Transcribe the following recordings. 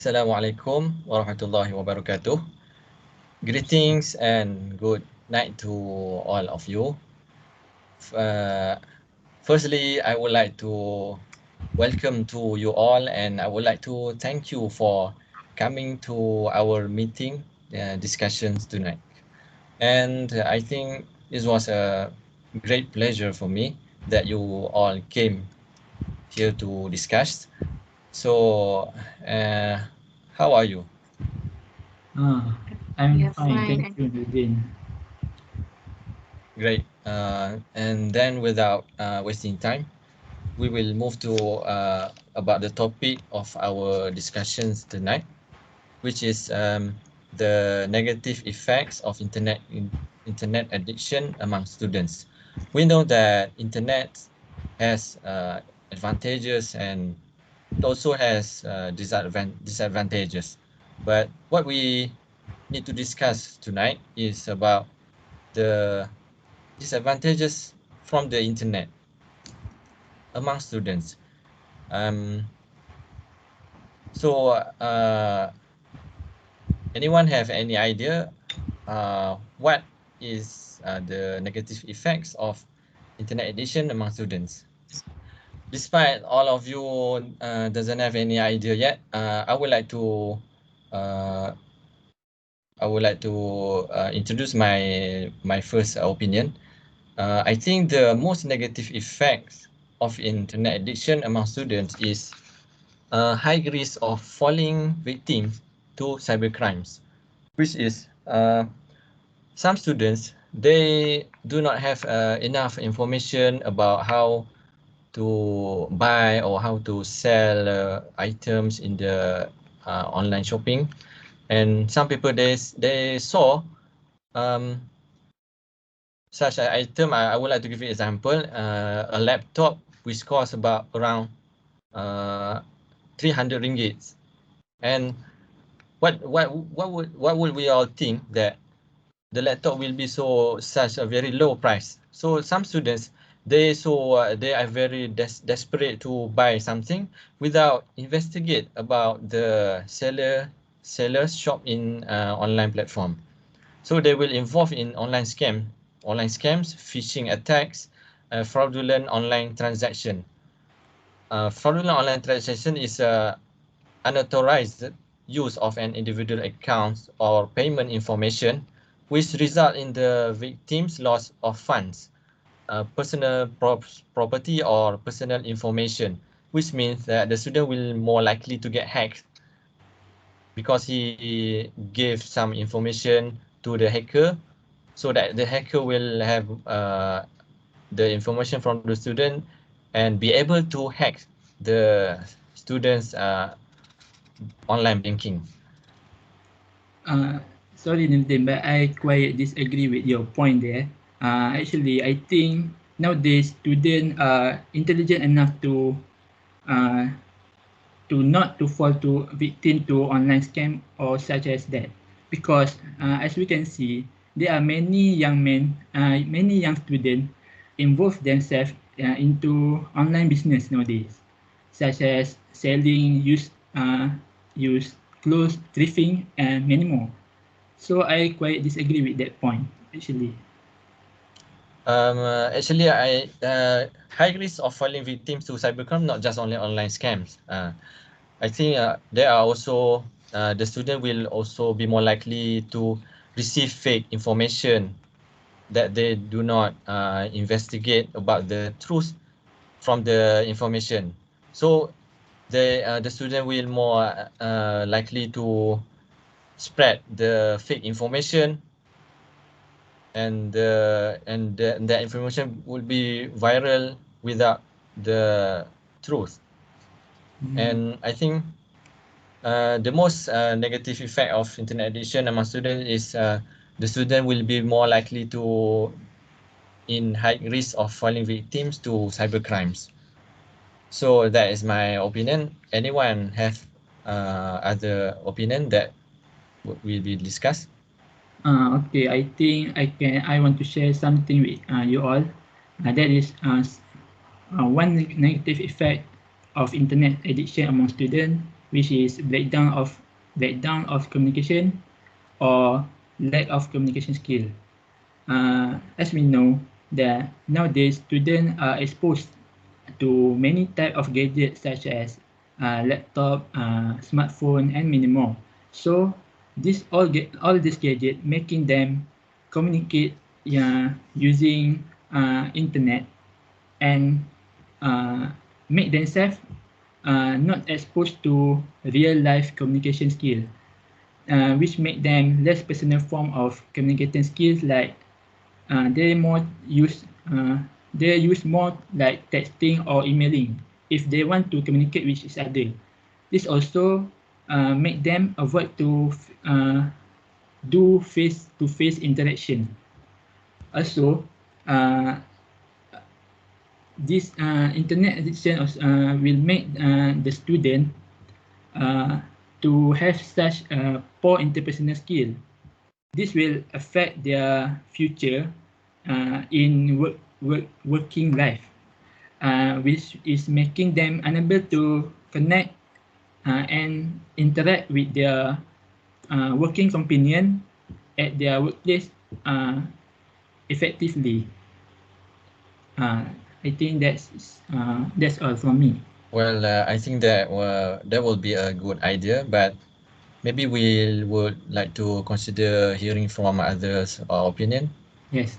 Assalamualaikum warahmatullahi wabarakatuh. Greetings and good night to all of you. Firstly, I would like to welcome to you all, and I would like to thank you for coming to our meeting discussions tonight. And I think this was a great pleasure for me that you all came here to discuss. So, how are you? Ah, We I'm are fine, fine. thank you, Nurdin. Great. And then without wasting time, we will move to about the topic of our discussions tonight, which is the negative effects of internet addiction among students. We know that internet has advantages and it also has disadvantages. But what we need to discuss tonight is about the disadvantages from the internet among students. Um, so, anyone have any idea what is the negative effects of internet addiction among students? Despite all of you doesn't have any idea yet, uh, I would like to introduce my first opinion. I think the most negative effects of internet addiction among students is a high risk of falling victim to cybercrimes, which is some students they do not have enough information about how to buy or how to sell items in the online shopping, and some people they saw um, such an item. I would like to give you an example. A laptop which costs about around uh, 300 ringgit. And what would we all think that the laptop will be such a very low price? So some students they are very desperate to buy something without investigate about the seller's shop in online platform. So they will involve in online scams, phishing attacks, fraudulent online transaction. Fraudulent online transaction is a unauthorized use of an individual account or payment information, which result in the victim's loss of funds, personal property or personal information, which means that the student will more likely to get hacked because he gave some information to the hacker, so that the hacker will have the information from the student and be able to hack the students' online banking. Uh, Sorry, Nurdin, but I quite disagree with your point there. Actually, I think nowadays students are intelligent enough uh, to not to fall to victim to online scam or such as that, because as we can see, there are many young students involve themselves into online business nowadays, such as selling used clothes, thrifting, and many more. So I quite disagree with that point, actually. Actually, high risk of falling victims to cybercrime, not just only online scams. I think there are also the student will also be more likely to receive fake information that they do not investigate about the truth from the information. So the student will more likely to spread the fake information, and the information will be viral without the truth. Mm. And I think the most negative effect of internet addiction among students is the student will be more likely to in high risk of falling victims to cybercrimes. So that is my opinion. Anyone have other opinion that will be discussed? Okay, I think I want to share something with you all. That is one negative effect of internet addiction among students which is breakdown of communication or lack of communication skill. As we know that nowadays students are exposed to many type of gadgets such as laptop, smartphone, and many more. So all these gadgets making them communicate using internet and make themselves not exposed to real life communication skill, which make them less personal form of communicating skills like they more use they use more like texting or emailing if they want to communicate with each other. This also make them avoid to do face-to-face interaction. Also, this internet addiction will make the student to have such a poor interpersonal skill. This will affect their future in working life, which is making them unable to connect and interact with their working companion at their workplace effectively. I think that's all from me. Well, I think that will be a good idea, but maybe we would like to consider hearing from others' opinion. Yes.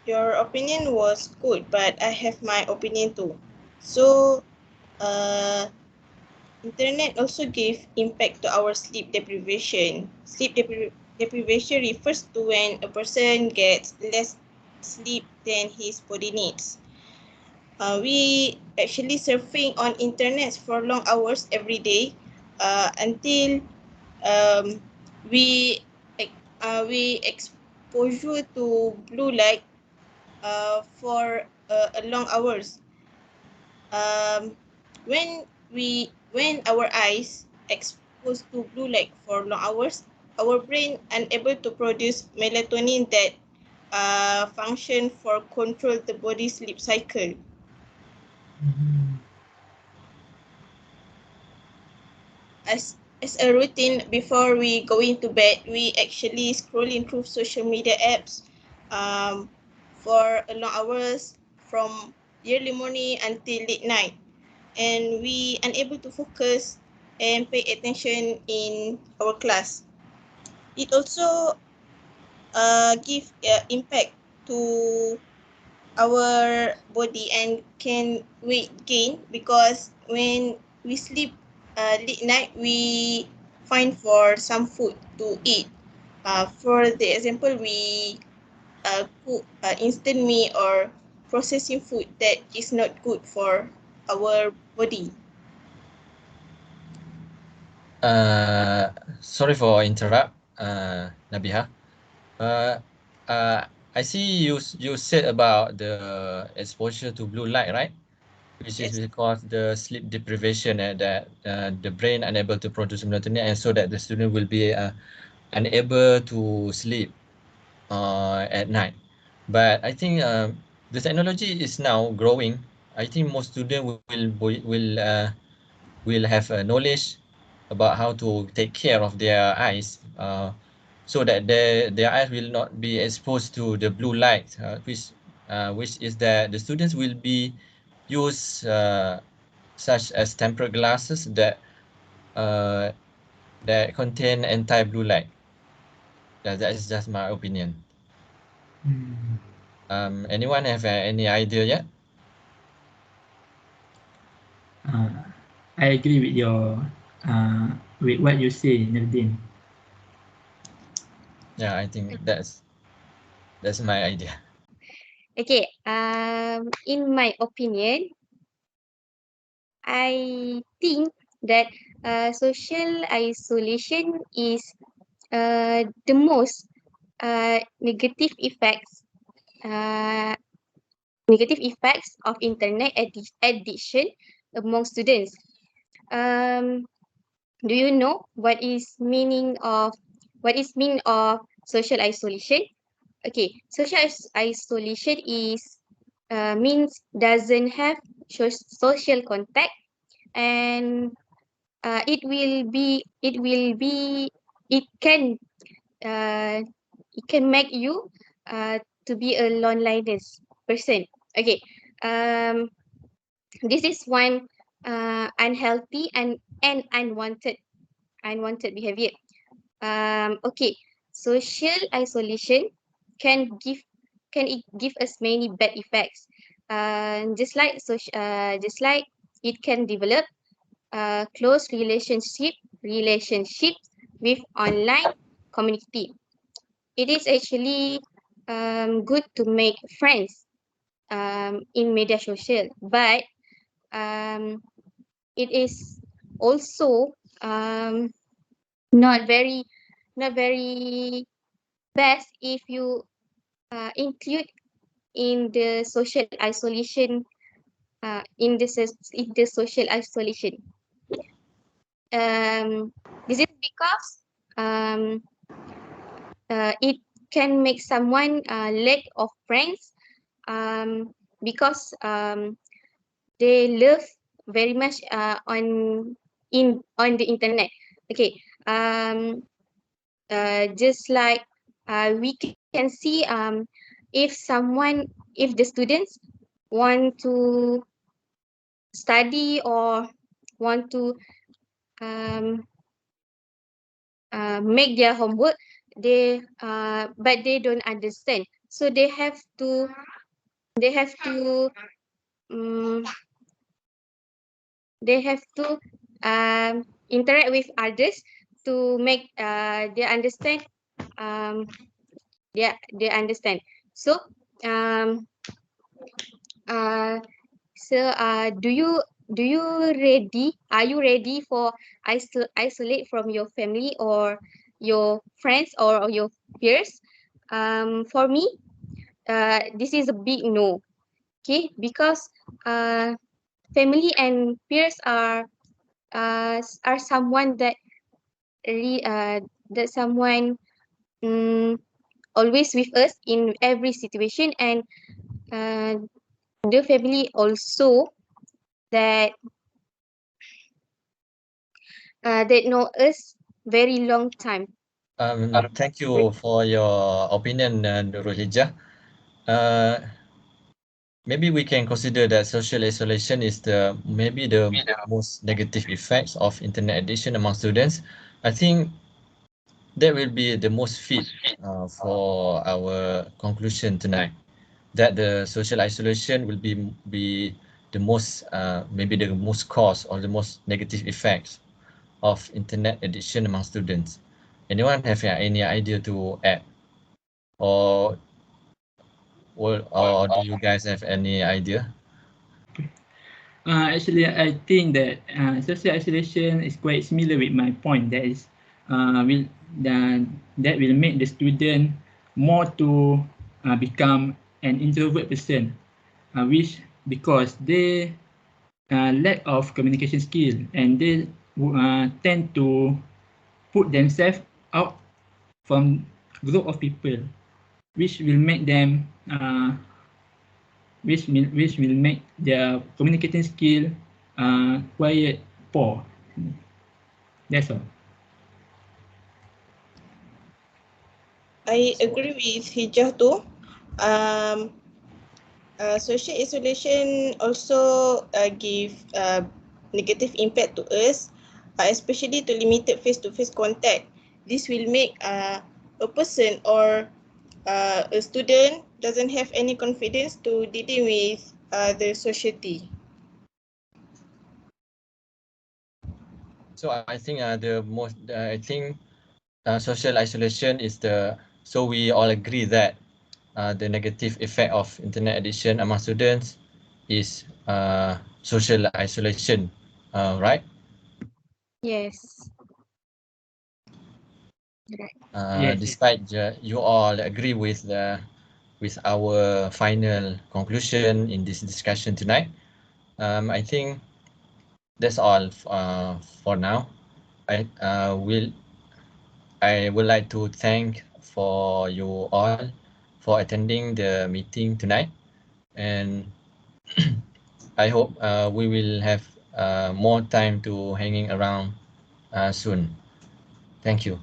Your opinion was good, but I have my opinion too. So, internet also give impact to our sleep deprivation. Deprivation refers to when a person gets less sleep than his body needs. We actually surfing on internet for long hours every day until we exposure to blue light for a long hours. When our eyes exposed to blue light for long hours, our brain unable to produce melatonin that function for control the body sleep cycle. As a routine before we going to bed, we actually scrolling through social media apps for a long hours from early morning until late night, and we unable to focus and pay attention in our class. It also give impact to our body and can weight gain, because when we sleep late night, we find for some food to eat. For the example, we cook instant meat or processing food that is not good for our body. Sorry for interrupt, Nabiha. I see you said about the exposure to blue light, right? Which is Yes. because the sleep deprivation and that the brain unable to produce melatonin, and so that the student will be unable to sleep at night. But I think the technology is now growing. I think most students will have knowledge about how to take care of their eyes, so that their eyes will not be exposed to the blue light, which is that the students will be use such as tempered glasses uh, that contain anti-blue light. That is just my opinion. Anyone have any idea yet? I agree with your with what you say, Nardin. Yeah, I think that's my idea. Okay, in my opinion, I think that social isolation is the most negative effects uh, of internet addiction among students. Um, do you know what is mean of social isolation? Okay, isolation is means doesn't have social contact, and it can make you to be a loneliness person. Okay. This is one unhealthy and unwanted behavior. Okay, social isolation can give us many bad effects. Just like it can develop close relationships with online community. It is actually good to make friends in media social, but um, it is also not very not very best if you include in the social isolation in the social isolation. This is because um, it can make someone lack of friends because they live very much on the internet. Okay. Just like we can see if the students want to study or want to um, make their homework, but they don't understand, so they have to um, they have to interact with others to make they understand um, they understand. So um, uh, do you ready? Are you ready for isolate from your family or your friends or your peers? For me, this is a big no. Okay, because family and peers are someone that someone um, always with us in every situation, and uh, the family also that that know us very long time. Thank you for your opinion, Nurul Hijah. Maybe we can consider that social isolation is maybe the most negative effects of internet addiction among students. I think that will be the most fit for our conclusion tonight. That the social isolation will be the most maybe the most cause or the most negative effects of internet addiction among students. Anyone have any idea to add, or or do you guys have any idea? Actually, I think that social isolation is quite similar with my point. That is, will that will make the student more to become an introvert person, which because they lack of communication skill and they tend to put themselves out from group of people, which will make them which will make their communicating skill quite poor. That's all. I agree with Hijah too. Social isolation also give negative impact to us, especially to limited face-to-face contact. This will make a person or a student doesn't have any confidence to dealing with the society. So I think social isolation is so we all agree that the negative effect of internet addiction among students is social isolation, right? Yes. Right. Yes. Despite you all agree with our final conclusion in this discussion tonight, I think that's all for now. I would like to thank for you all for attending the meeting tonight, and I hope we will have more time to hanging around soon. Thank you.